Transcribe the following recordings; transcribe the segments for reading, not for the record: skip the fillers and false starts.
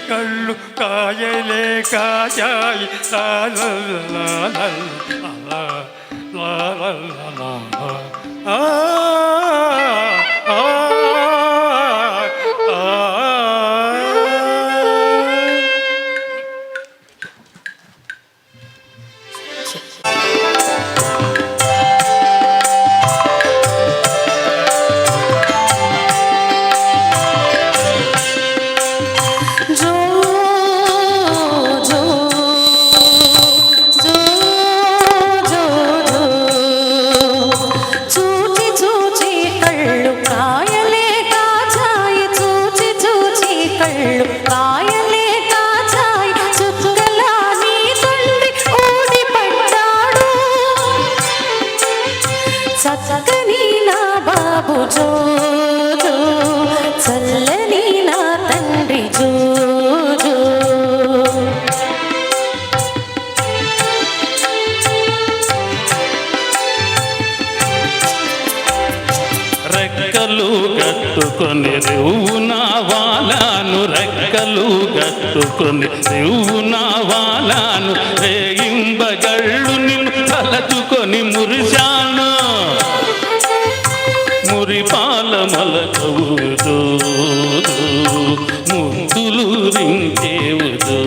కళ్ళు కాయలే కాయాయి చక్కని నా బాబు జో జో, చల్లని నా తండ్రి జో జో. రెక్కలు కట్టుకొని రేవు నా వాలాను, రెక్కలు కట్టుకొని రేవు నా వాలాను, రేయింబగళ్ళు నిన్ను తలచుకొని మురిశాను, మురిపాల మలకవుదో ముద్దులు రింకేవుదో.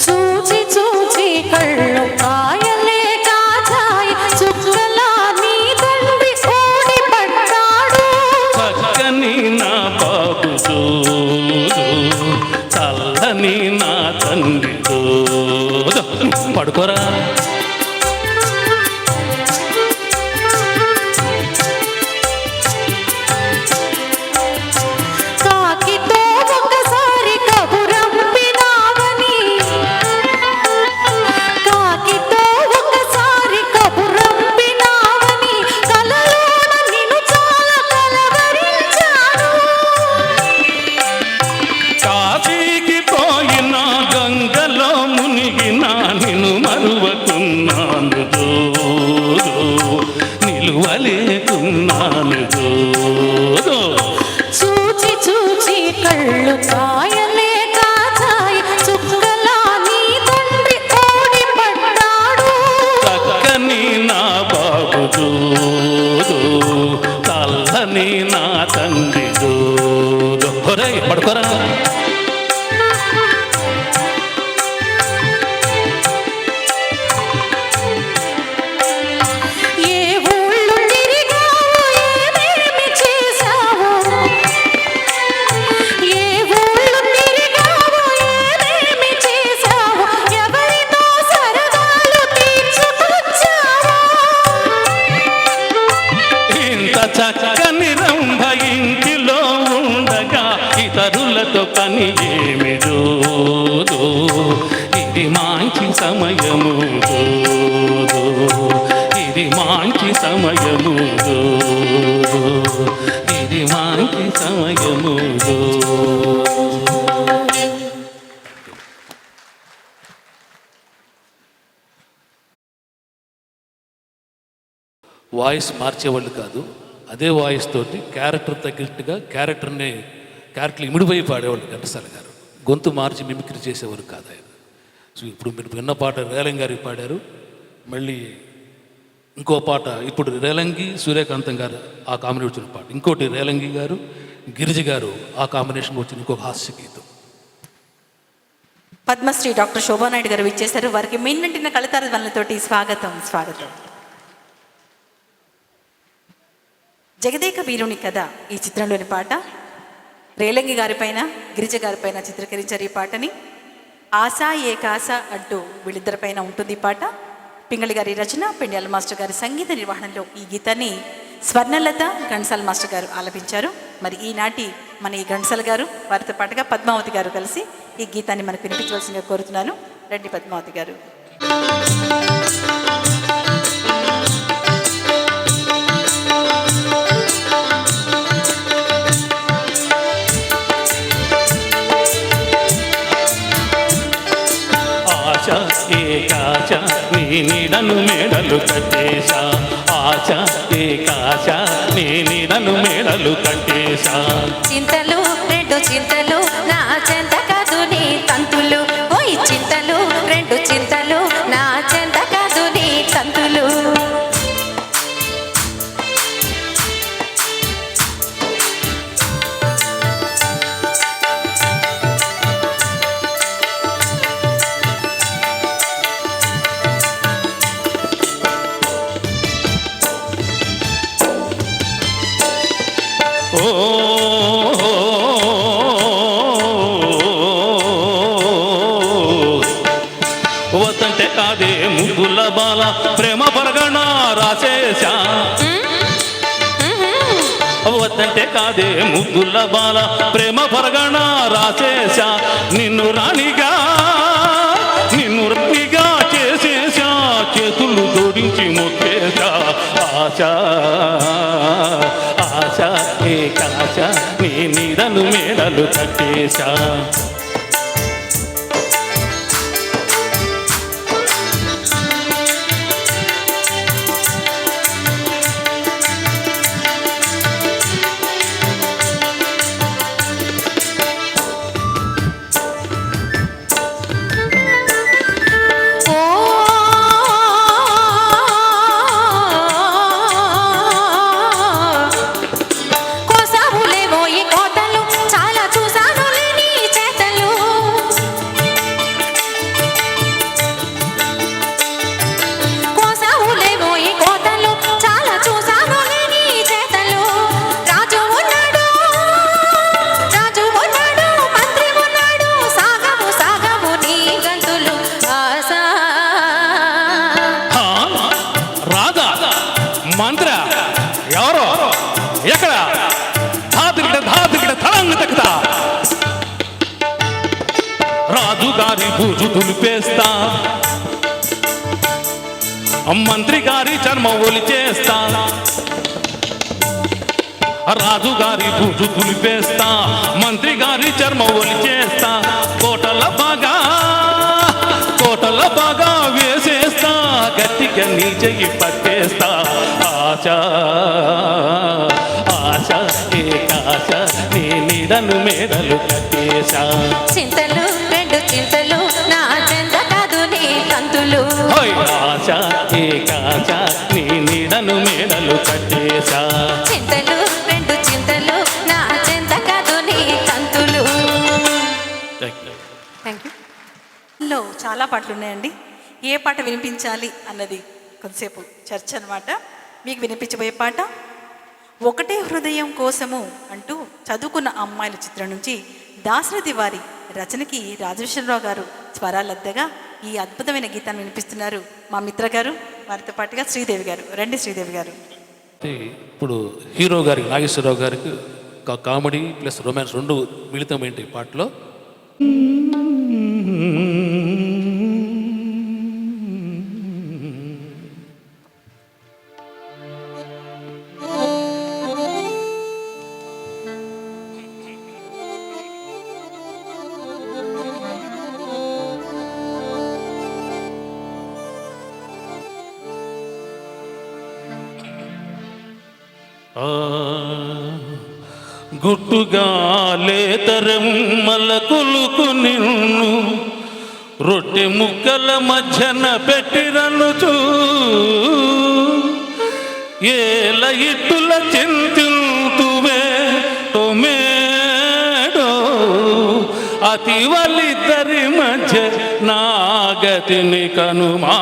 చూచి చూచి కళ్ళు కాయలే కాచాయి, చుక్కలా నీ తండ్రి ఓడి పడ్డాడు. చక్కని నా బాబు చల్లని నా తండ్రి పడుకోరా. చూచి చూచి కళ్ళు కాయలే కాచాయి, చుక్కలా నీ తండ్రి ఓడి పడ్డాడు. చక్కని నా బాబు చల్లని నా తండ్రి పడుకోరా. చక్కని రంభ ఇంటిలో ఉండగా ఇతరులతో పని ఏమి జోదో, ఇది మంచి సమయము జోదో, ఇది మంచి సమయము జోదో, ఇది మంచి సమయము జోదో. వాయిస్ మార్చేవాళ్ళు కాదు, అదే వాయిస్ తోటి క్యారెక్టర్ తగ్గట్టుగా క్యారెక్టర్ ఇమిడిపోయి పాడేవాళ్ళు ఘంటసాల గారు. గొంతు మార్చి మిమిక్రీ చేసేవారు కాదు ఆయన. సో ఇప్పుడు మీరు విన్న పాట రేలంగి గారికి పాడారు, మళ్ళీ ఇంకో పాట ఇప్పుడు రేలంగి సూర్యకాంతం గారు ఆ కాంబినేషన్ వచ్చిన పాట, ఇంకోటి రేలంగి గారు గిరిజ గారు ఆ కాంబినేషన్ వచ్చిన ఇంకొక హాస్య గీతం. పద్మశ్రీ డాక్టర్ శోభానాయుడు గారు విచ్చేశారు. వారికి మిన్నంటిన కళితార ధ్వనులతోటి స్వాగతం. జగదేక వీరుని కథ ఈ చిత్రంలోని పాట. రేలంగి గారిపైన గిరిజ గారిపైన చిత్రీకరించారు ఈ పాటని. ఆశ ఏకాశ అంటూ వీళ్ళిద్దరిపైన ఉంటుంది ఈ పాట. పింగళి గారి రచన, పెండ్యాల మాస్టర్ గారి సంగీత నిర్వహణలో ఈ గీతాన్ని స్వర్ణలత ఘంటసాల మాస్టర్ గారు ఆలపించారు. మరి ఈనాటి మన ఈ ఘంటసాల గారు వారితో పాటుగా పద్మావతి గారు కలిసి ఈ గీతాన్ని మనకు వినిపించవలసిందిగా కోరుతున్నాను. రండి పద్మావతి గారు. ఆశ ఏకాశ నీ నీడను మేడలు కట్టేశా, ఆశ ఏకాశ నీ నీడను మేడలు కట్టేశా. చింతలు రెండు చింతలు నా చెంత కాదు నీ తంతులు, ఓయ్ చింతలు రెండు చింతలు నా చెంత కాదు నీ తంతులు. ఓ వతంటే కాదే ముద్దుల బాల ప్రేమ పరగణ రాసేశా, వతంటే కాదే ముద్దుల బాల ప్రేమ పరగణ రాసేశా. నిన్ను రాణిగా చేసేశా, చేతులు జోడించి మొక్కేశా. ఆశ ఆశ ఏకాశ నీ నీడను మేడలు కట్టేశా. మంత్ర ఎవరో ఎక్కడ ధాతికిట తలంగ తక్కుతా, రాజుగారి బూజు దులిపేస్తా, మంత్రి గారి చర్మ ఒలిచేస్తా. రాజుగారి బూజు దులిపేస్తా, మంత్రి గారి చర్మ ఒలిచేస్తా. కోటల బాగా వేసేస్తా, గట్టిగా నీ చెయ్యి పట్టేస్తా. ఆశ ఆశ ఏకాశ నీ నీడను మేడలు కట్టేశా. చింతలు రెండు చింతలు నా చెంత కాదు నీ తంతులు, ఆశ ఏకాశ నీ నీడను మేడలు కట్టేశా. చింతలు రెండు చింతలు నా చెంత కాదు నీ తంతులు. Thank you. లో చాలా పాటలు ఉన్నాయండి. ఏ పాట వినిపించాలి అన్నది కొంతసేపు చర్చ అనమాట. మీకు వినిపించబోయే పాట ఒకటే హృదయం కోసము అంటూ చదువుకున్న అమ్మాయిల చిత్రం నుంచి దాశరథి వారి రచనకి రాజేశ్వరరావు గారు స్వరాలద్దగా ఈ అద్భుతమైన గీతాన్ని వినిపిస్తున్నారు మా మిత్ర గారు, వారితో పాటుగా శ్రీదేవి గారు. రండి శ్రీదేవి గారు. ఇప్పుడు హీరో గారికి నాగేశ్వరరావు గారికి కామెడీ ప్లస్ రొమాన్స్ రెండు మిళితమైంటి పాటలో. గుట్టుగా లేతరెమ్మల కొలుకు నిన్ను రొట్టె ముక్కల మధ్యన పెట్టిరనుచు ఏల ఇట్టుల చింతింతువే టొమేటో అతి వాళ్ళిద్దరి మధ్య నాగతిని కనుమా.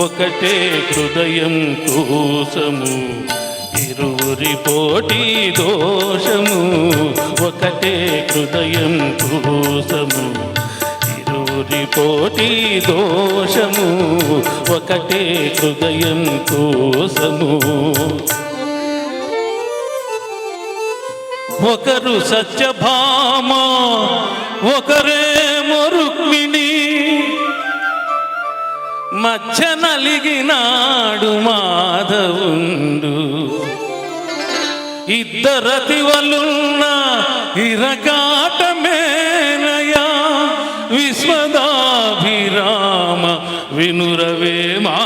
ఒక ఒకటే హృదయం కోసము ఇరువురి పోటీ దోషము. ఒకటే హృదయం కోసము ఇరువురి పోటీ దోషము. ఒకటే హృదయం కోసము. ఒకరు సత్యభామ ఒకరేమో రుక్మిణి, మధ్య నలిగినాడు మాధవుండు. ఇద్దరతి వలున్న ఇరకాటమేనయా విశ్వదాభిరామ వినురవేమా.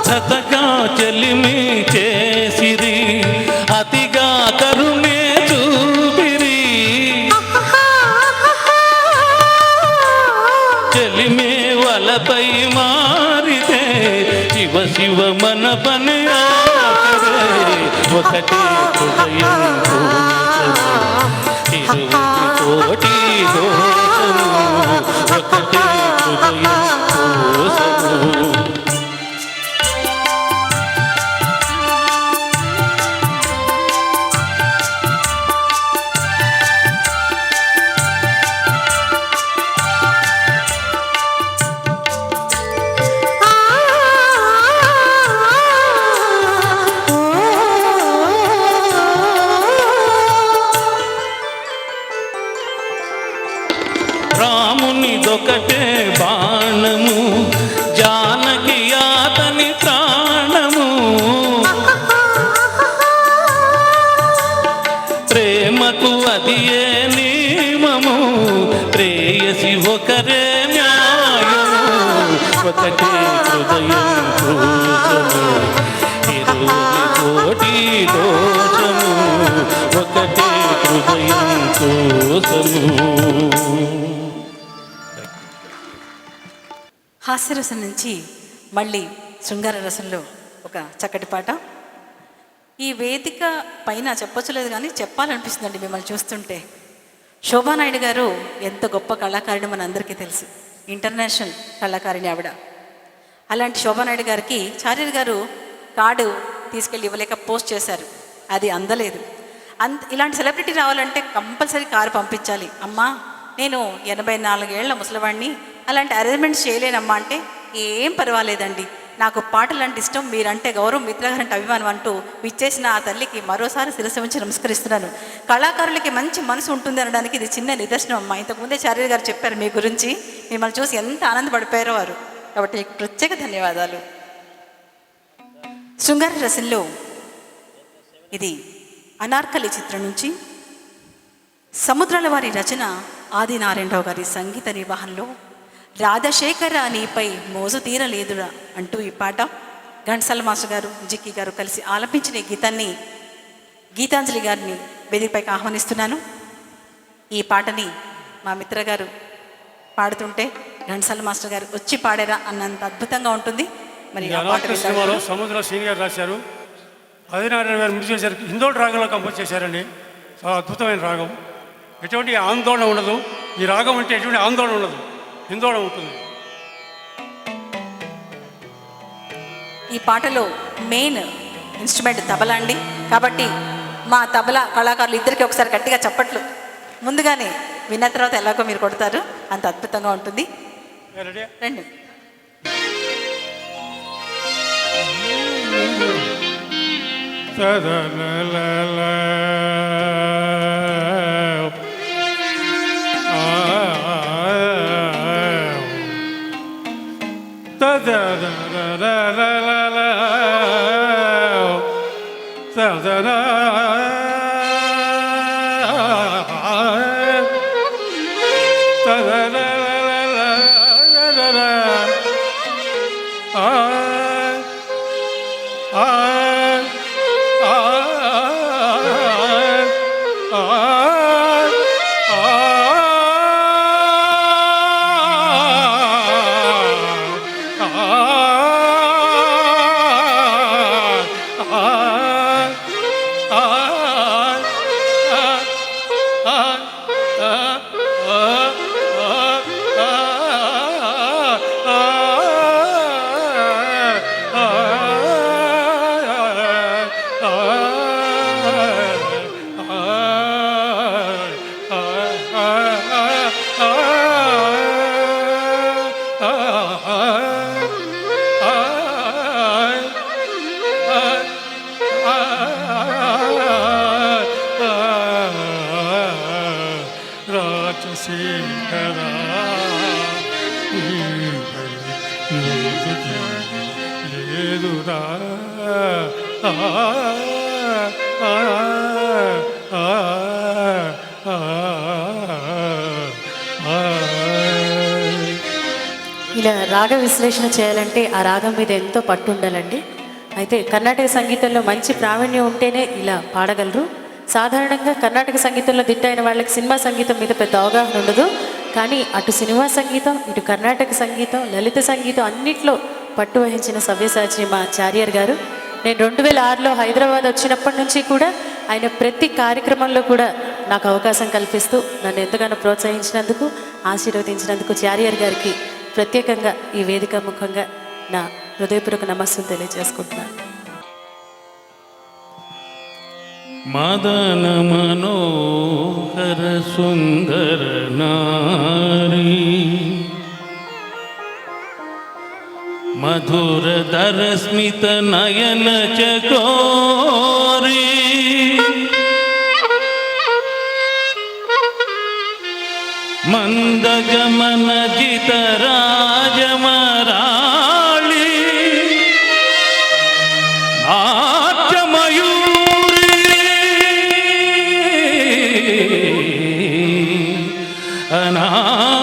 సతగా చెలిమి చేసిరి అతిగా కరుణే చూపిరి. చెలిమే వలపై మారితే శివ శివ మన పని ఆపరే. ఒకటే హృదయం కోసము ఇరువురి కోటి దోషము. ఒకటే హృదయం కోసము. రామునిదొకటే బాణము జానకి అతని ప్రాణము. ప్రేమకు అది ఏ నియమము ప్రేయసి ఒకరే న్యాయము. ఒకటే హృదయం కోసము ఇరువురి కోటి దోషము. ఒకటే హృదయం కోసము. హాస్యరసం నుంచి మళ్ళీ శృంగార రసంలో ఒక చక్కటి పాట. ఈ వేదిక పైన చెప్పొచ్చలేదు కానీ చెప్పాలనిపిస్తుందండి మిమ్మల్ని చూస్తుంటే. శోభానాయుడు గారు ఎంత గొప్ప కళాకారిణి మన అందరికీ తెలుసు. ఇంటర్నేషనల్ కళాకారిణి ఆవిడ. అలాంటి శోభానాయుడు గారికి చార్యులు గారు కార్డు తీసుకెళ్ళి ఇవ్వలేక పోస్ట్ చేశారు, అది అందలేదు. ఇలాంటి సెలబ్రిటీ రావాలంటే కంపల్సరీ కారు పంపించాలి. అమ్మా నేను 84 ఏళ్ల ముసలివాడిని, అలాంటి అరేంజ్మెంట్స్ చేయలేనమ్మా అంటే ఏం పర్వాలేదండి, నాకు పాటలు అంటే ఇష్టం, మీరంటే గౌరవం, మిత్రగారంటే అభిమానం అంటూ విచ్చేసిన ఆ తల్లికి మరోసారి శిరస్సు ఉంచి నమస్కరిస్తున్నాను. కళాకారులకి మంచి మనసు ఉంటుంది అనడానికి ఇది చిన్న నిదర్శనం అమ్మా. ఇంతకుముందే చార్యులు గారు చెప్పారు మీ గురించి, మిమ్మల్ని చూసి ఎంత ఆనందపడిపోయారో వారు. కాబట్టి ప్రత్యేక ధన్యవాదాలు. శృంగార రసంలో ఇది అనార్కలి చిత్రం నుంచి సముద్రాల వారి రచన ఆదినారాయణరావు గారి సంగీత నిర్వహణలో రాధశేఖర నీపై మోజు తీరలేదురా అంటూ ఈ పాట ఘంటసాల మాస్టర్ గారు, జిక్కి గారు కలిసి ఆలపించిన ఈ గీతాన్ని గీతాంజలి గారిని వేదికపైకి ఆహ్వానిస్తున్నాను. ఈ పాటని మా మిత్ర గారు పాడుతుంటే ఘంటసాల మాస్టర్ గారు వచ్చి పాడారా అన్నంత అద్భుతంగా ఉంటుంది. మరి సముద్ర శ్రీని గారు రాశారు, ఆదినారాయణ గారు మృతి చేశారు. హిందోళ రాగంలో కంపోజ్ చేశారండి. చాలా అద్భుతమైన రాగం, ఎటువంటి ఆందోళన ఉండదు. ఈ రాగం అంటే ఎటువంటి ఆందోళన ఉండదు, హిందోళన ఉంటుంది. ఈ పాటలో మెయిన్ ఇన్స్ట్రుమెంట్ తబలా అండి. కాబట్టి మా తబలా కళాకారులు ఇద్దరికి ఒకసారి గట్టిగా చప్పట్లు ముందుగానే విన్న తర్వాత ఎలాగో మీరు కొడతారు, అంత అద్భుతంగా ఉంటుంది. రండి. లేదురా ఆ, ఆ, ఆ, ఆ, ఆ. ఇలా రాగ విశ్లేషణ చేయాలంటే ఆ రాగం మీద ఎంతో పట్టు ఉండాలండి. అయితే కర్ణాటక సంగీతంలో మంచి ప్రావీణ్యం ఉంటేనే ఇలా పాడగలరు. సాధారణంగా కర్ణాటక సంగీతంలో దిట్టైన వాళ్ళకి సినిమా సంగీతం మీద పెద్ద అవగాహన ఉండదు. కానీ అటు సినిమా సంగీతం, ఇటు కర్ణాటక సంగీతం, లలిత సంగీతం అన్నిట్లో పట్టు వహించిన సవ్యసాచి మా చార్యర్ గారు. నేను 2006లో హైదరాబాద్ వచ్చినప్పటి నుంచి కూడా ఆయన ప్రతి కార్యక్రమంలో కూడా నాకు అవకాశం కల్పిస్తూ నన్ను ఎంతగానో ప్రోత్సహించినందుకు, ఆశీర్వదించినందుకు చార్యర్ గారికి ప్రత్యేకంగా ఈ వేదిక ముఖంగా నా హృదయపూర్వక నమస్సును తెలియజేసుకుంటున్నాను. మదన మనోహర సుందర నారీ మధుర దర స్మిత నయన చకోరీ మందగమన జిత రాజమరాళి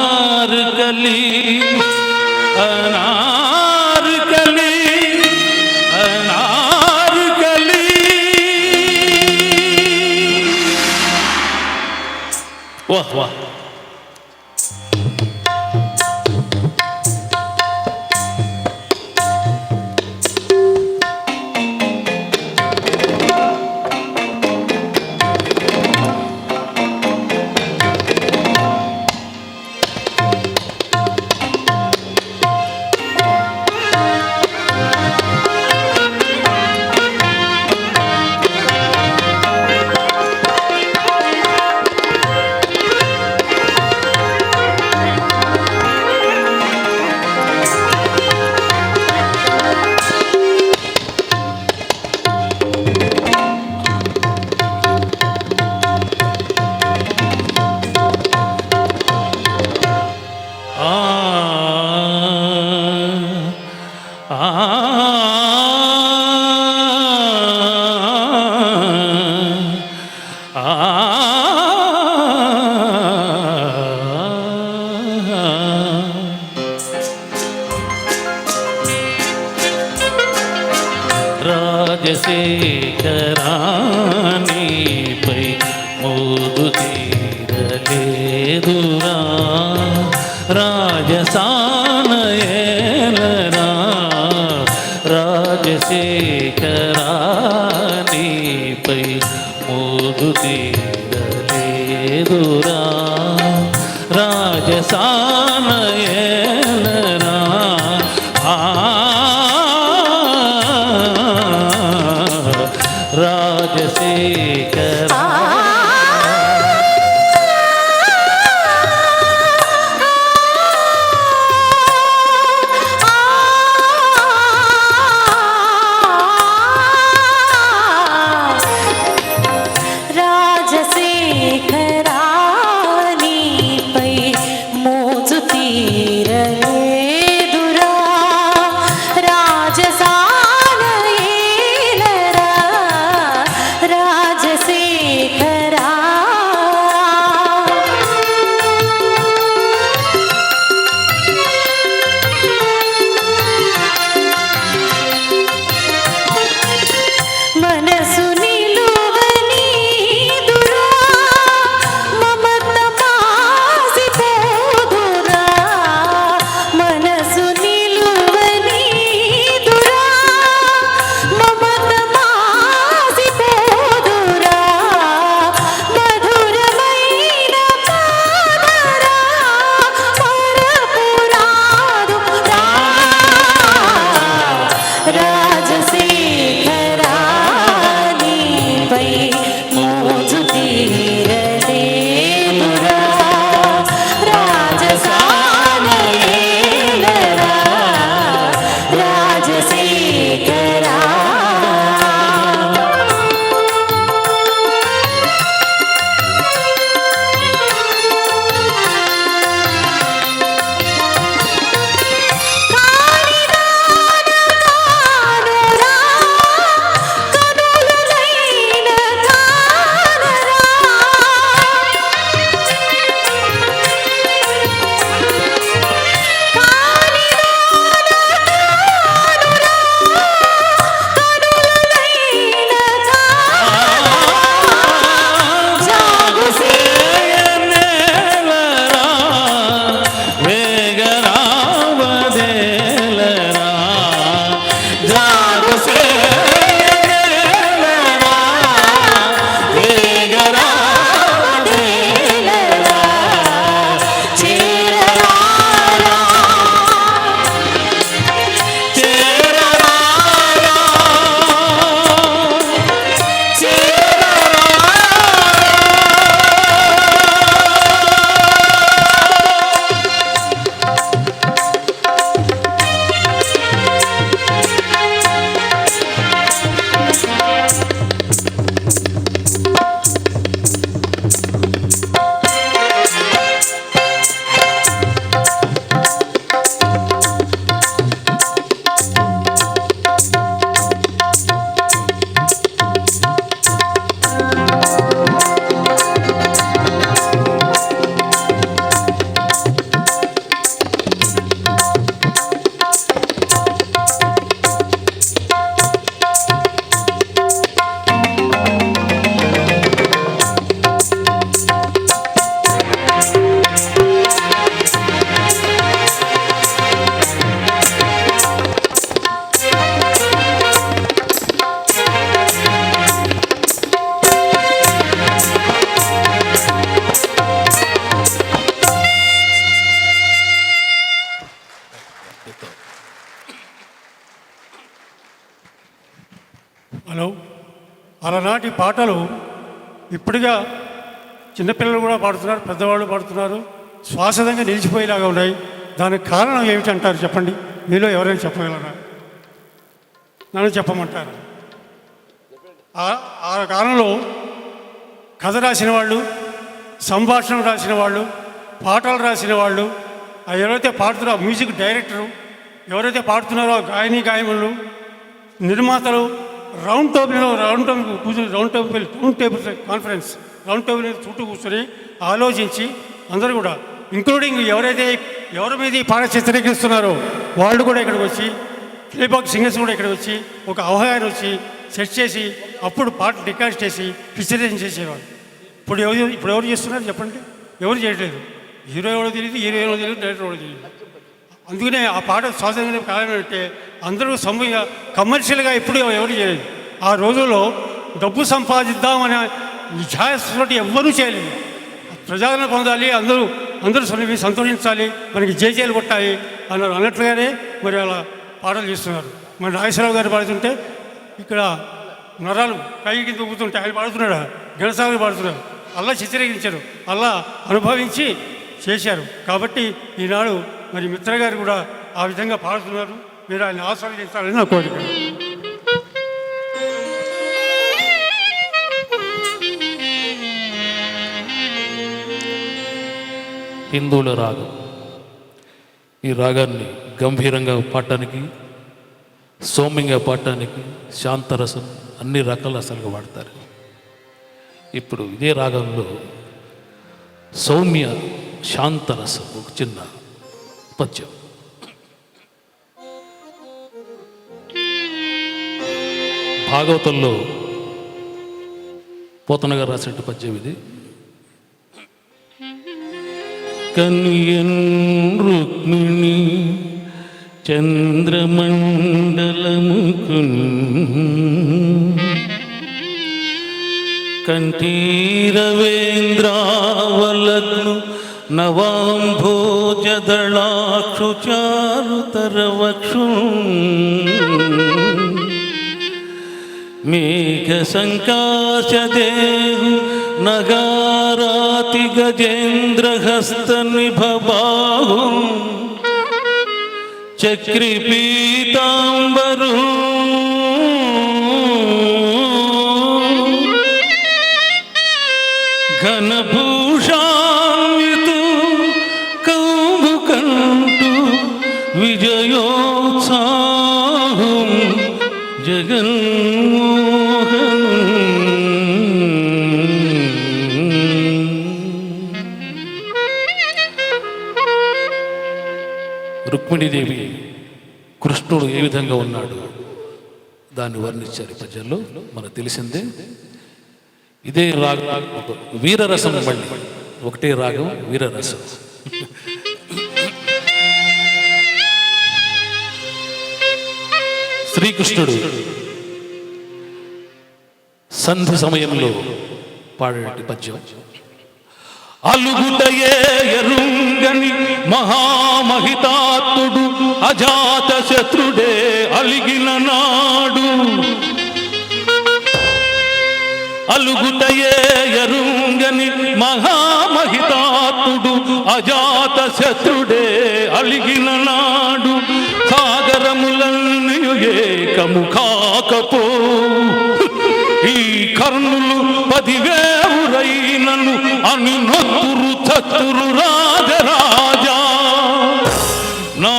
అనార్కలి అనార్కలి అనార్కలి. వాహ్ వాహ్. రాజశేఖరానిపై మోదు తీరలేదురా రాజసానయేలరా రాజశేఖరానిపై మోదు తీరలేదురా రాజసానయేలరా రాజశేఖర రాజశేఖరానిపై మోజు తీరలేదురా రాజసానయేలరా రాజశేఖరా. మనసు నిలువనీదురా మమత మాసిపోదురా హలో, అలనాటి పాటలు ఇప్పుడుగా చిన్నపిల్లలు కూడా పాడుతున్నారు, పెద్దవాళ్ళు పాడుతున్నారు, శ్వాసంగా నిలిచిపోయేలాగా ఉన్నాయి. దానికి కారణం ఏమిటంటారు చెప్పండి? మీలో ఎవరైనా చెప్పగలరా? నన్ను చెప్పమంటారు. ఆ కాలంలో కథ రాసిన వాళ్ళు, సంభాషణ రాసిన వాళ్ళు, పాటలు రాసిన వాళ్ళు, ఎవరైతే పాడుతున్నారో మ్యూజిక్ డైరెక్టరు, ఎవరైతే పాడుతున్నారో గాయములు, నిర్మాతలు round table conference round table చుట్టూ కూర్చొని ఆలోచించి అందరూ కూడా, ఇంక్లూడింగ్ ఎవరి మీద ఈ పాట చిత్రీకరిస్తున్నారో వాళ్ళు కూడా ఇక్కడికి వచ్చి, ప్లేబాక్ సింగర్స్ కూడా ఇక్కడికి వచ్చి ఒక అవగాహన వచ్చి సెట్ చేసి అప్పుడు పాట రికార్డ్ చేసి పిక్చరైజేషన్ చేసేవాళ్ళు. ఇప్పుడు ఎవరు చేస్తున్నారు చెప్పండి? ఎవరు చేయట్లేదు. హీరో ఎవరో తెలియదు, హీరోయిన్ తెలియదు, డైరెక్టర్ ఎవరో తెలియదు. అందుకనే ఆ పాట స్వాతంత్ర్యం కారణం అంటే అందరూ కమర్షియల్గా ఇప్పుడు ఎవరు చేయలేదు. ఆ రోజుల్లో డబ్బు సంపాదిద్దామనే ఛాయతోటి ఎవ్వరూ చేయలేదు. ప్రజాదరణ పొందాలి, అందరూ సంతోషించాలి, మనకి జేజేలు కొట్టాలి అన్నట్లుగానే మరి అలా పాటలు చేస్తున్నారు. మరి నాగేశ్వరరావు గారు పాడుతుంటే ఇక్కడ నరాలు కై కింద ఊపుతుంటే ఆయన పాడుతున్నాడు, ఘనసాగర్ పాడుతున్నారు. అలా చిత్రీకరించారు, అలా అనుభవించి చేశారు. కాబట్టి ఈనాడు మరి మిత్ర గారు కూడా ఆ విధంగా పాడుతున్నారు. మీరు ఆయన ఆస్వాదించాలని నా కోరిక. హిందువుల రాగం. ఈ రాగాన్ని గంభీరంగా పాడటానికి, సౌమ్యంగా పాడటానికి, శాంతరసం అన్ని రకాల రసాలుగా వాడతారు. ఇప్పుడు ఇదే రాగంలో సౌమ్య శాంతరసం ఒక చిన్న పద్యం. భాగవతంలో పోతన గారు రాసినట్టు పద్యం ఇది. కన్యన్ రుక్మిణి చంద్రమండలముకు కంఠీరవేంద్రావలగ్ను నవాంభోజదళాక్షు చారుతరవక్షు మేఘ సంకాశదేహు నగారాతి గజేంద్రహస్త నిభబాహు చక్రి పీతాంబరు ఘనభూషాన్వితు కౌముకంటు విజయోత్సాహం జగన్మోహన్. రుక్మిణీదేవి కృష్ణుడు ఏ విధంగా ఉన్నాడు దాన్ని వర్ణించారు ఈ పద్యంలో, మనకు తెలిసిందే. ఇదే రాగం వీరరసం, మళ్ళీ ఒకటే రాగం వీరరసం. శ్రీకృష్ణుడు సంధి సమయంలో పాడే పద్యం. అలుగుటయే ఎరుంగని మహామహితాత్తుడు అజాత శత్రుడే అలిగిన నాడు. అలుగుటయే ఎరుంగని మహామహితాత్తుడు అజాత శత్రుడే అలిగిన నాడు. సాగరములన్నీ ఏకము కాకపో ఈ కర్ణులు 10,000 అని నొత్తురు చత్తురు రాజరాజా. నా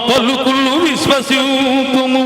పలుకులు విశ్వసింపుము